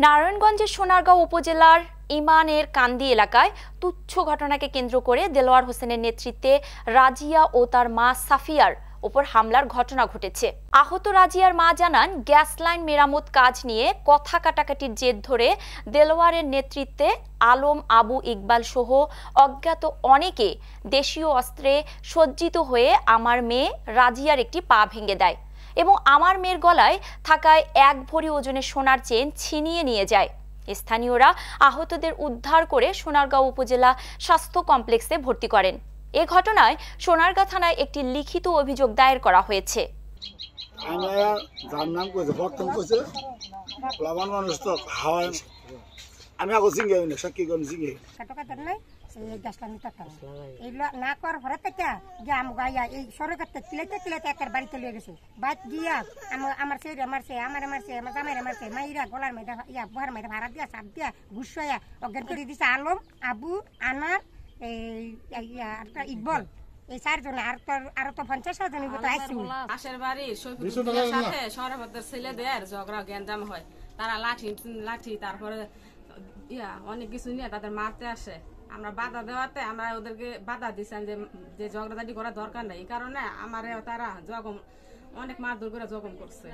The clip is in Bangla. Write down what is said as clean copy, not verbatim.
নারায়ণগঞ্জের সোনারগাঁও উপজেলার ইমানের কান্দি এলাকায় তুচ্ছ ঘটনাকে কেন্দ্র করে দেলোয়ার হোসেনের নেতৃত্বে রাজিয়া ও তার মা সাফিয়ার উপর হামলার ঘটনা ঘটেছে। আহত রাজিয়ার মা জানান, গ্যাস লাইন মেরামত কাজ নিয়ে কথা কাটাকাটির জের ধরে দেলোয়ারের নেতৃত্বে আলম, আবু, ইকবাল সহ অজ্ঞাত অনেকে দেশীয় অস্ত্রে সজ্জিত হয়ে আমার মেয়ে রাজিয়ার একটি পা ভেঙে দেয় এবং আমার মেয়ের গলায় থাকায় 1 ভরি ওজনের সোনার চেন ছিনিয়ে নিয়ে যায়। স্থানীয়রা আহতদের উদ্ধার করে সোনারগাঁও উপজেলা স্বাস্থ্য কমপ্লেক্সে ভর্তি করেন। এ ঘটনায় সোনারগাঁ থানায় একটি লিখিত অভিযোগ দায়ের করা হয়েছে। না করার পরে থেকে যে গাইয়া এই সরকার তিলাইতে তিলাইতে একের বাড়িতে লিয়ে গেছে। বাইক গিয়া আমার ছেলে মারছে, আমার মারছে, আমার জামাইরা মারছে, মাইরা গলার মেয়েটা বুহার মেয়েটা ভাড়া দিয়া সাপ দিয়া ঘুষাইয়া অজ্ঞান করে দিছে। আলম, আবু, আনার, ইকবল, এই 4 জন। আর তো 50 জন পাশের বাড়ির সাথে সৌরভের ছেলেদের ঝগড়া গ্যাঞ্জাম হয়। তারা লাঠি তারপরে অনেক কিছু নিয়ে তাদের মারতে আসে। আমরা বাধা দেওয়াতে আমরা ওদেরকে বাধা দিচ্ছেন যে ঝগড়াঝাটি করার দরকার নেই। এই কারণে আমার তারা অনেক মারধর করে জখম করছে।